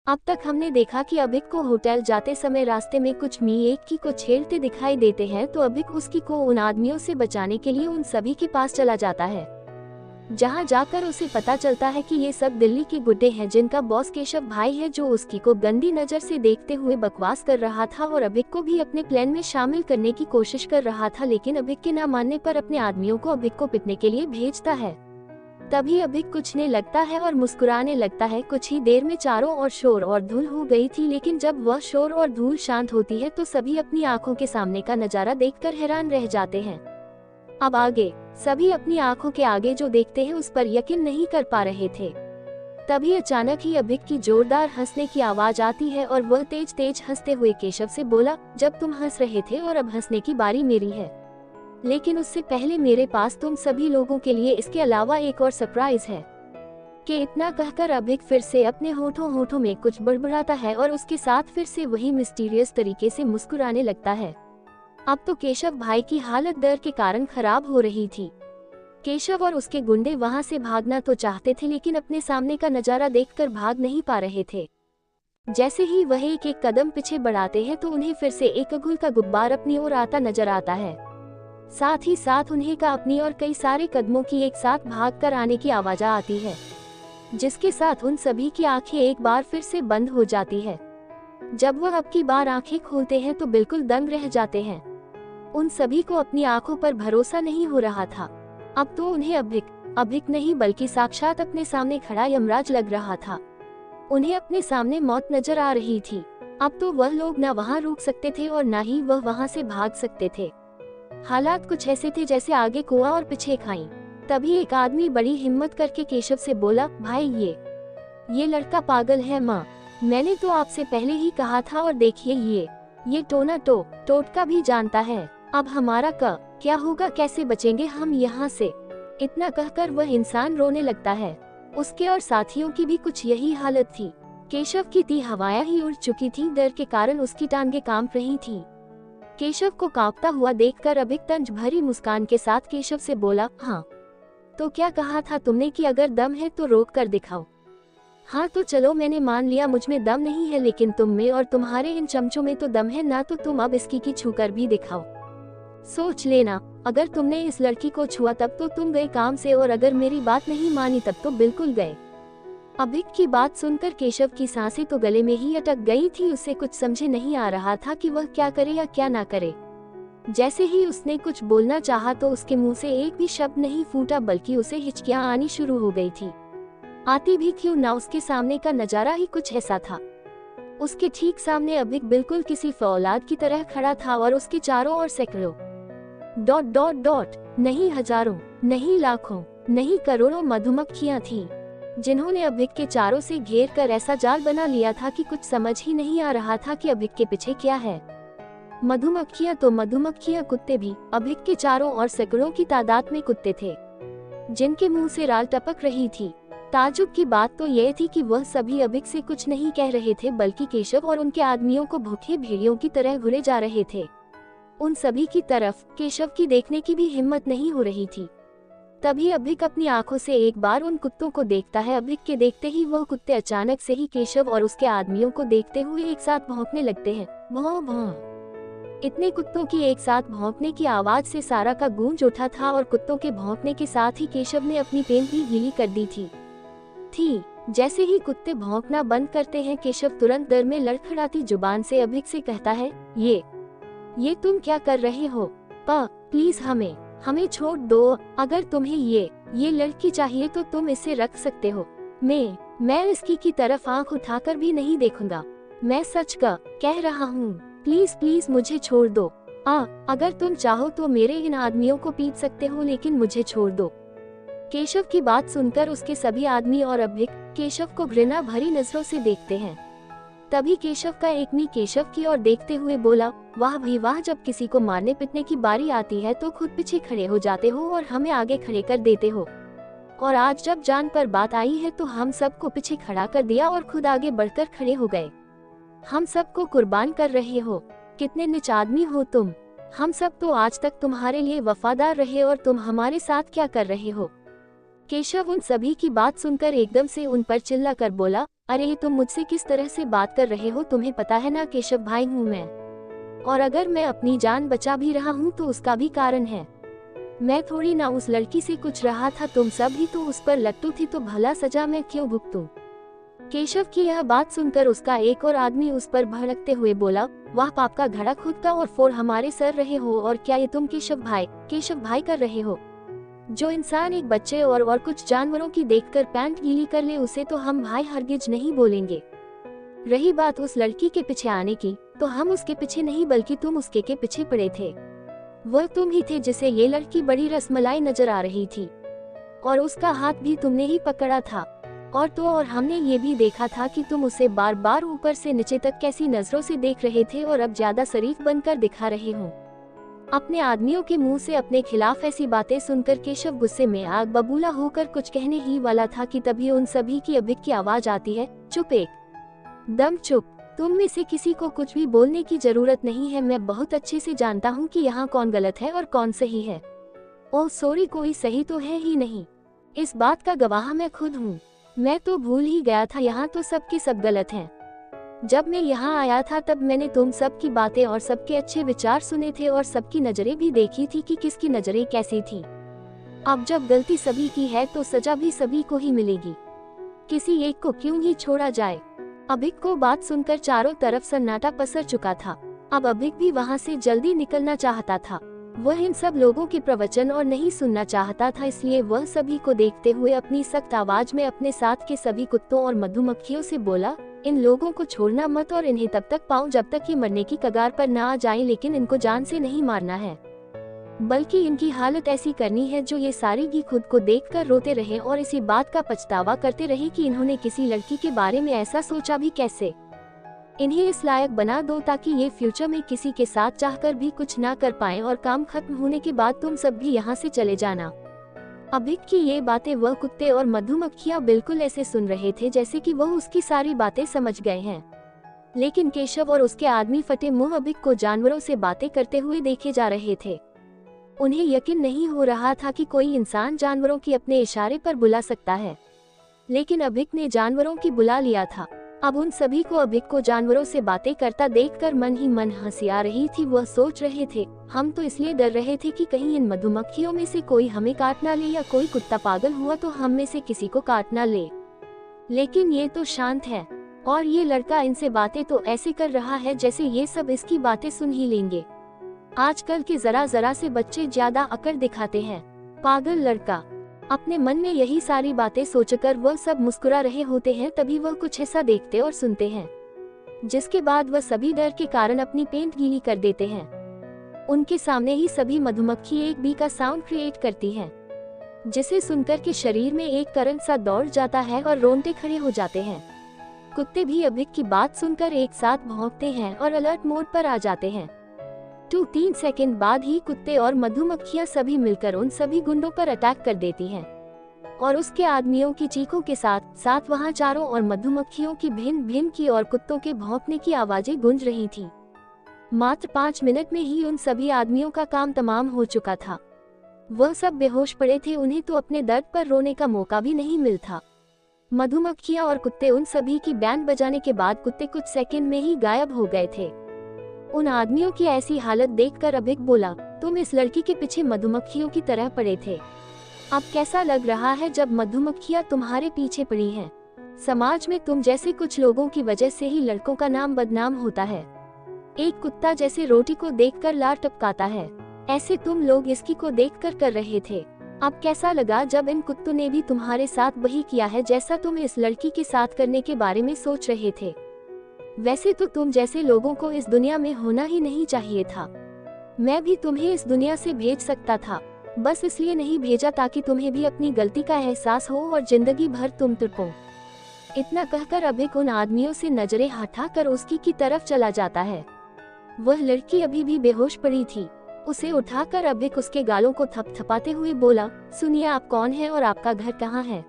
अब तक हमने देखा कि अभिक को होटल जाते समय रास्ते में कुछ एक की को छेड़ते दिखाई देते हैं, तो अभिक उसकी को उन आदमियों से बचाने के लिए उन सभी के पास चला जाता है, जहां जाकर उसे पता चलता है कि ये सब दिल्ली के गुड्डे हैं, जिनका बॉस केशव भाई है, जो उसकी को गंदी नजर से देखते हुए बकवास कर रहा था और अभिक को भी अपने प्लान में शामिल करने की कोशिश कर रहा था। लेकिन अभिक के न मानने पर अपने आदमियों को अभिक को पिटने के लिए भेजता है। तभी अभिक कुछने लगता है और मुस्कुराने लगता है। कुछ ही देर में चारों ओर शोर और धूल हो गई थी, लेकिन जब वह शोर और धूल शांत होती है तो सभी अपनी आंखों के सामने का नजारा देखकर हैरान रह जाते हैं। अब आगे सभी अपनी आंखों के आगे जो देखते हैं उस पर यकीन नहीं कर पा रहे थे। तभी अचानक ही अभिक की जोरदार हंसने की आवाज आती है और वह तेज तेज हंसते हुए केशव से बोला, जब तुम हंस रहे थे और अब हंसने की बारी मेरी है, लेकिन उससे पहले मेरे पास तुम सभी लोगों के लिए इसके अलावा एक और सरप्राइज है। कि इतना कहकर अभिक फिर से अपने होठों में कुछ बड़बड़ाता है और उसके साथ फिर से वही मिस्टीरियस तरीके से मुस्कुराने लगता है। अब तो केशव भाई की हालत डर के कारण खराब हो रही थी। केशव और उसके गुंडे वहां से भागना तो चाहते थे, लेकिन अपने सामने का नजारा देखकर भाग नहीं पा रहे थे। जैसे ही वह एक एक कदम पीछे बढ़ाते हैं तो उन्हें फिर से एक अघुल का गुब्बार अपनी ओर आता नजर आता है। साथ ही साथ उन्हें का अपनी और कई सारे कदमों की एक साथ भागकर आने की आवाज आती है, जिसके साथ उन सभी की आंखें एक बार फिर से बंद हो जाती है। जब वह अब की बार आंखें खोलते हैं तो बिल्कुल दंग रह जाते हैं। उन सभी को अपनी आंखों पर भरोसा नहीं हो रहा था। अब तो उन्हें अभिक नहीं बल्कि साक्षात अपने सामने खड़ा यमराज लग रहा था। उन्हें अपने सामने मौत नजर आ रही थी। अब तो वह लोग न वहां रुक सकते थे और न ही वह वहां से भाग सकते थे। हालात कुछ ऐसे थे जैसे आगे कुआं और पीछे खाई। तभी एक आदमी बड़ी हिम्मत करके केशव से बोला, भाई ये लड़का पागल है माँ, मैंने तो आपसे पहले ही कहा था, और देखिए ये टोना टोटका भी जानता है। अब हमारा क्या होगा, कैसे बचेंगे हम यहाँ से। इतना कहकर वह इंसान रोने लगता है। उसके और साथियों की भी कुछ यही हालत थी। केशव की ती हवाएं ही उड़ चुकी थी, डर के कारण उसकी टांगें कांप रही थी। केशव को कांपता हुआ देखकर अभिक तंज भरी मुस्कान के साथ केशव से बोला, हाँ तो क्या कहा था तुमने कि अगर दम है तो रोक कर दिखाओ। हाँ तो चलो, मैंने मान लिया मुझ में दम नहीं है, लेकिन तुम में और तुम्हारे इन चमचों में तो दम है ना, तो तुम अब इसकी की छू कर भी दिखाओ। सोच लेना, अगर तुमने इस लड़की को छुआ तब तो तुम गए काम से, और अगर मेरी बात नहीं मानी तब तो बिल्कुल गए। अभिक की बात सुनकर केशव की सांसें तो गले में ही अटक गई थी। उसे कुछ समझे नहीं आ रहा था कि वह क्या करे या क्या ना करे। जैसे ही उसने कुछ बोलना चाहा तो उसके मुंह से एक भी शब्द नहीं फूटा, बल्कि उसे हिचकियां आनी शुरू हो गई थी। आती भी क्यों ना, उसके सामने का नजारा ही कुछ ऐसा था। उसके ठीक सामने अभिक बिल्कुल किसी फौलाद की तरह खड़ा था और उसके चारों ओर सैकड़ों नहीं हजारों, नहीं लाखों, नहीं करोड़ों मधुमक्खियां थीं, जिन्होंने अभिक के चारों से घेर कर ऐसा जाल बना लिया था कि कुछ समझ ही नहीं आ रहा था कि अभिक के पीछे क्या है। मधुमक्खियां तो मधुमक्खियां, कुत्ते भी। अभिक के चारों ओर सैकड़ों की तादाद में कुत्ते थे, जिनके मुंह से राल टपक रही थी। ताजुब की बात तो यह थी कि वह सभी अभिक से कुछ नहीं कह रहे थे, बल्कि केशव और उनके आदमियों को भूखे भेड़ियों की तरह घुरे जा रहे थे। उन सभी की तरफ केशव की देखने की भी हिम्मत नहीं हो रही थी। तभी अभिक अपनी आंखों से एक बार उन कुत्तों को देखता है। अभिक के देखते ही वह कुत्ते अचानक से ही केशव और उसके आदमियों को देखते हुए एक साथ भौंकने लगते हैं। भौं भौं। इतने कुत्तों की एक साथ भौंकने की आवाज से सारा का गूंज उठा था, और कुत्तों के भौंकने के साथ ही केशव ने अपनी पेंट भी गीली कर दी थी। जैसे ही कुत्ते भौंकना बंद करते हैं, केशव तुरंत डर में लड़खड़ाती जुबान से अभिक से कहता है, ये तुम क्या कर रहे हो? प्लीज हमें छोड़ दो। अगर तुम्हें ये लड़की चाहिए तो तुम इसे रख सकते हो। मैं इसकी की तरफ आंख उठाकर भी नहीं देखूंगा। मैं सच कह रहा हूँ। प्लीज मुझे छोड़ दो। अगर तुम चाहो तो मेरे इन आदमियों को पीट सकते हो, लेकिन मुझे छोड़ दो। केशव की बात सुनकर उसके सभी आदमी और अभिक केशव को घृणा भरी नजरों से देखते हैं। तभी केशव का एक नी केशव की ओर देखते हुए बोला, वाह भाई वाह, जब किसी को मारने पीटने की बारी आती है तो खुद पीछे खड़े हो जाते हो और हमें आगे खड़े कर देते हो, और आज जब जान पर बात आई है तो हम सबको पीछे खड़ा कर दिया और खुद आगे बढ़कर खड़े हो गए। हम सबको कुर्बान कर रहे हो। कितने नीच आदमी हो तुम। हम सब तो आज तक तुम्हारे लिए वफादार रहे और तुम हमारे साथ क्या कर रहे हो? केशव उन सभी की बात सुनकर एकदम से उन पर चिल्लाकर बोला, अरे तुम मुझसे किस तरह से बात कर रहे हो, तुम्हें पता है ना केशव भाई हूँ मैं, और अगर मैं अपनी जान बचा भी रहा हूँ तो उसका भी कारण है। मैं थोड़ी ना उस लड़की से कुछ रहा था, तुम सब ही तो उस पर लट्टू थी, तो भला सजा मैं क्यों भुगतूं? केशव की यह बात सुनकर उसका एक और आदमी उस पर भड़कते हुए बोला, वाह पाप का घड़ा खुद का और फोड़ हमारे सर रहे हो, और क्या ये तुम केशव भाई कर रहे हो? जो इंसान एक बच्चे और कुछ जानवरों की देखकर पैंट गीली कर ले उसे तो हम भाई हरगिज नहीं बोलेंगे। रही बात उस लड़की के पीछे आने की, तो हम उसके पीछे नहीं बल्कि तुम उसके के पीछे पड़े थे। वह तुम ही थे जिसे ये लड़की बड़ी रसमलाई नजर आ रही थी, और उसका हाथ भी तुमने ही पकड़ा था। और हमने ये भी देखा था कि तुम उसे बार बार ऊपर से नीचे तक कैसी नजरों से देख रहे थे, और अब ज्यादा शरीफ बनकर दिखा रहे हो। अपने आदमियों के मुंह से अपने खिलाफ ऐसी बातें सुनकर केशव गुस्से में आग बबूला होकर कुछ कहने ही वाला था कि तभी उन सभी की अभिक की आवाज आती है, चुप, एक दम चुप, तुम में से किसी को कुछ भी बोलने की जरूरत नहीं है। मैं बहुत अच्छे से जानता हूँ कि यहाँ कौन गलत है और कौन सही है। ओह सॉरी, कोई सही तो है ही नहीं, इस बात का गवाह मैं खुद हूँ। मैं तो भूल ही गया था, यहाँ तो सबके सब गलत हैं। जब मैं यहाँ आया था तब मैंने तुम सब की बातें और सबके अच्छे विचार सुने थे, और सबकी नजरें भी देखी थी कि किसकी नजरें कैसी थी। अब जब गलती सभी की है तो सजा भी सभी को ही मिलेगी, किसी एक को क्यों ही छोड़ा जाए। अभिक को बात सुनकर चारों तरफ सन्नाटा पसर चुका था। अब अभिक भी वहाँ से जल्दी निकलना चाहता था। वह इन सब लोगों के प्रवचन और नहीं सुनना चाहता था, इसलिए वह सभी को देखते हुए अपनी सख्त आवाज में अपने साथ के सभी कुत्तों और मधुमक्खियों से बोला, इन लोगों को छोड़ना मत और इन्हें तब तक पाओ जब तक ये मरने की कगार पर ना आ जाएं, लेकिन इनको जान से नहीं मारना है, बल्कि इनकी हालत ऐसी करनी है जो ये सारी की खुद को देखकर रोते रहे और इसी बात का पछतावा करते रहे कि इन्होंने किसी लड़की के बारे में ऐसा सोचा भी कैसे। इन्हें इस लायक बना दो ताकि ये फ्यूचर में किसी के साथ चाहकर भी कुछ ना कर पाएं, और काम खत्म होने के बाद तुम सब भी यहाँ से चले जाना। अभिक की ये बातें वह कुत्ते और मधुमक्खियां बिल्कुल ऐसे सुन रहे थे जैसे कि वह उसकी सारी बातें समझ गए हैं। लेकिन केशव और उसके आदमी फटे मुंह अभिक को जानवरों से बातें करते हुए देखे जा रहे थे। उन्हें यकीन नहीं हो रहा था कि कोई इंसान जानवरों की अपने इशारे पर बुला सकता है, लेकिन अभिक ने जानवरों की बुला लिया था। अब उन सभी को अभिक को जानवरों से बातें करता देखकर मन ही मन हंसी आ रही थी। वह सोच रहे थे, हम तो इसलिए डर रहे थे कि कहीं इन मधुमक्खियों में से कोई हमें काट ना ले, या कोई कुत्ता पागल हुआ तो हम में से किसी को काट ना ले। लेकिन ये तो शांत है, और ये लड़का इनसे बातें तो ऐसे कर रहा है जैसे ये सब इसकी बातें सुन ही लेंगे। आजकल के जरा जरा से बच्चे ज्यादा अकड़ दिखाते हैं, पागल लड़का। अपने मन में यही सारी बातें सोचकर वह सब मुस्कुरा रहे होते हैं, तभी वह कुछ ऐसा देखते और सुनते हैं जिसके बाद वह सभी डर के कारण अपनी पेंट गीली कर देते हैं। उनके सामने ही सभी मधुमक्खी एक बी का साउंड क्रिएट करती हैं, जिसे सुनकर के शरीर में एक करंट सा दौड़ जाता है और रोंगटे खड़े हो जाते हैं। कुत्ते भी अभिक की बात सुनकर एक साथ भौंकते हैं और अलर्ट मोड पर आ जाते हैं। 2-3 सेकंड बाद ही कुत्ते और मधुमक्खियां सभी मिलकर उन सभी गुंडों पर अटैक कर देती हैं, और उसके आदमियों की चीखों के साथ साथ वहां चारों और मधुमक्खियों की भिन भिन की और कुत्तों के भौंकने की आवाजें गूंज रही थीं। मात्र 5 मिनट में ही उन सभी आदमियों का काम तमाम हो चुका था। वह सब बेहोश पड़े थे, उन्हें तो अपने दर्द पर रोने का मौका भी नहीं मिलता। मधुमक्खियां और कुत्ते उन सभी की बैंड बजाने के बाद कुत्ते कुछ सेकंड में ही गायब हो गए थे। उन आदमियों की ऐसी हालत देखकर अभिक बोला, तुम इस लड़की के पीछे मधुमक्खियों की तरह पड़े थे। अब कैसा लग रहा है जब मधुमक्खियां तुम्हारे पीछे पड़ी हैं? समाज में तुम जैसे कुछ लोगों की वजह से ही लड़कों का नाम बदनाम होता है। एक कुत्ता जैसे रोटी को देखकर लार टपकाता है, ऐसे तुम लोग इसकी को देखकर कर रहे थे। अब कैसा लगा जब इन कुत्तों ने भी तुम्हारे साथ वही किया है जैसा तुम इस लड़की के साथ करने के बारे में सोच रहे थे? वैसे तो तुम जैसे लोगों को इस दुनिया में होना ही नहीं चाहिए था। मैं भी तुम्हें इस दुनिया से भेज सकता था, बस इसलिए नहीं भेजा ताकि तुम्हें भी अपनी गलती का एहसास हो और जिंदगी भर तुम तड़पो। इतना कहकर अभिक उन आदमियों से नजरें हटाकर उसकी की तरफ चला जाता है। वह लड़की अभी भी बेहोश पड़ी थी। उसे उठाकर अभिक उसके गालों को थपथपाते हुए बोला, सुनिए आप कौन हैं और आपका घर कहाँ है?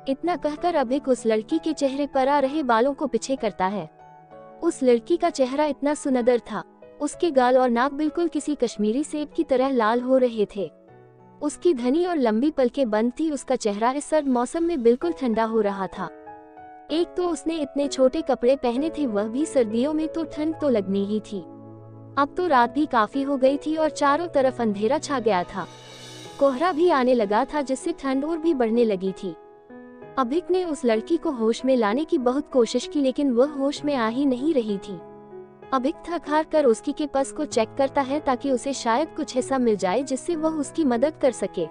इतना कहकर अभिक उस लड़की के चेहरे पर आ रहे बालों को पीछे करता है। उस लड़की का चेहरा इतना सुनहरा था, उसके गाल और नाक बिल्कुल किसी कश्मीरी सेब की तरह लाल हो रहे थे। उसकी घनी और लंबी पलकें बंद थी। उसका चेहरा इस सर्द मौसम में बिल्कुल ठंडा हो रहा था। एक तो उसने इतने छोटे कपड़े पहने थे, वह भी सर्दियों में, तो ठंड तो लगनी ही थी। अब तो रात भी काफी हो गई थी और चारों तरफ अंधेरा छा गया था। कोहरा भी आने लगा था जिससे ठंड और भी बढ़ने लगी थी। अभिक ने उस लड़की को होश में लाने की बहुत कोशिश की, लेकिन वह होश में आ ही नहीं रही थी। अभिक थक हार कर उसकी के पर्स को चेक करता है ताकि उसे शायद कुछ ऐसा मिल जाए जिससे वह उसकी मदद कर सके।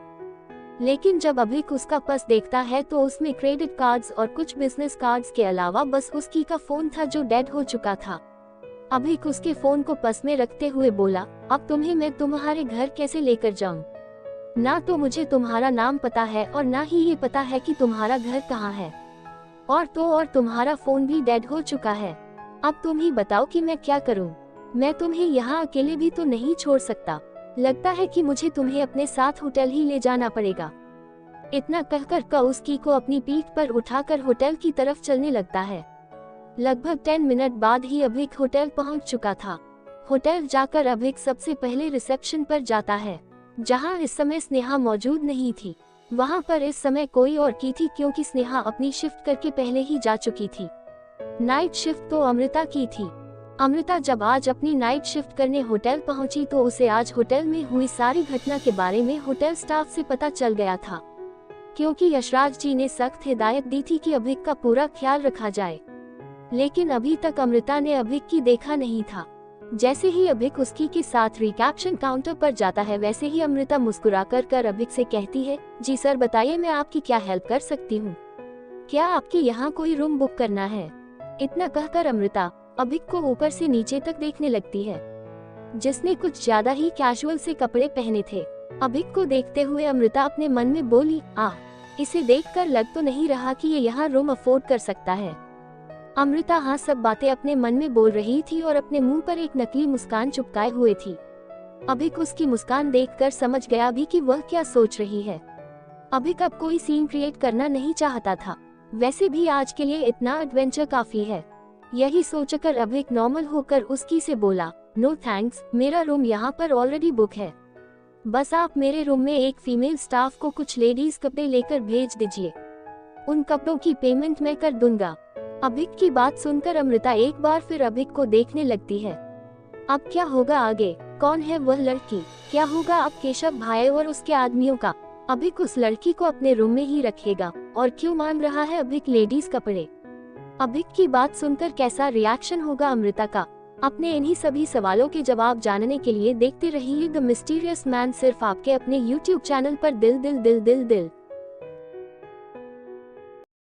लेकिन जब अभिक उसका पर्स देखता है तो उसमें क्रेडिट कार्ड्स और कुछ बिजनेस कार्ड्स के अलावा बस उसकी का फोन था जो डेड हो चुका था। अभिक उसके फोन को पर्स में रखते हुए बोला, अब तुम्हें मैं तुम्हारे घर कैसे लेकर जाऊं? ना तो मुझे तुम्हारा नाम पता है और ना ही ये पता है कि तुम्हारा घर कहाँ है, और तुम्हारा फोन भी डेड हो चुका है। अब तुम ही बताओ कि मैं क्या करूं? मैं तुम्हें यहाँ अकेले भी तो नहीं छोड़ सकता। लगता है कि मुझे तुम्हें अपने साथ होटल ही ले जाना पड़ेगा। इतना कहकर कौस्की को अपनी पीठ पर उठाकर होटल की तरफ चलने लगता है। लगभग 10 मिनट बाद ही अभिक होटल पहुंच चुका था। होटल जाकर अभिक सबसे पहले रिसेप्शन पर जाता है, जहां इस समय स्नेहा मौजूद नहीं थी। वहां पर इस समय कोई और की थी, क्योंकि स्नेहा अपनी शिफ्ट करके पहले ही जा चुकी थी। नाइट शिफ्ट तो अमृता की थी। अमृता जब आज अपनी नाइट शिफ्ट करने होटल पहुंची तो उसे आज होटल में हुई सारी घटना के बारे में होटल स्टाफ से पता चल गया था, क्योंकि यशराज जी ने सख्त हिदायत दी थी कि अभिक का पूरा ख्याल रखा जाए। लेकिन अभी तक अमृता ने अभिक की देखा नहीं था। जैसे ही अभिक उसकी के साथ रिसेप्शन काउंटर पर जाता है, वैसे ही अमृता मुस्कुराकर अभिक से कहती है, जी सर बताइए मैं आपकी क्या हेल्प कर सकती हूँ? क्या आपके यहाँ कोई रूम बुक करना है? इतना कहकर अमृता अभिक को ऊपर से नीचे तक देखने लगती है, जिसने कुछ ज्यादा ही कैजुअल से कपड़े पहने थे। अभिक को देखते हुए अमृता अपने मन में बोली, इसे देखकर लग तो नहीं रहा कि ये यहाँ रूम अफोर्ड कर सकता है। अमृता हाँ सब बातें अपने मन में बोल रही थी और अपने मुंह पर एक नकली मुस्कान चिपकाए हुए थी। अभिक उसकी मुस्कान देखकर समझ गया भी कि वह क्या सोच रही है। अभिक अब कोई सीन क्रिएट करना नहीं चाहता था। वैसे भी आज के लिए इतना एडवेंचर काफी है। यही सोचकर अभिक नॉर्मल होकर उसकी से बोला, नो थैंक्स, मेरा रूम यहाँ पर ऑलरेडी बुक है। बस आप मेरे रूम में एक फीमेल स्टाफ को कुछ लेडीज कपड़े लेकर भेज दीजिए। उन कपड़ों की पेमेंट मैं कर दूंगा। अभिक की बात सुनकर अमृता एक बार फिर अभिक को देखने लगती है। अब क्या होगा आगे? कौन है वह लड़की? क्या होगा अब केशव भाई और उसके आदमियों का? अभिक उस लड़की को अपने रूम में ही रखेगा? और क्यों मांग रहा है अभिक लेडीज कपड़े? अभिक की बात सुनकर कैसा रिएक्शन होगा अमृता का? अपने इन्हीं सभी सवालों के जवाब जानने के लिए देखते रहिए द मिस्टीरियस मैन, सिर्फ आपके अपने YouTube चैनल पर दिल दिल दिल दिल दिल।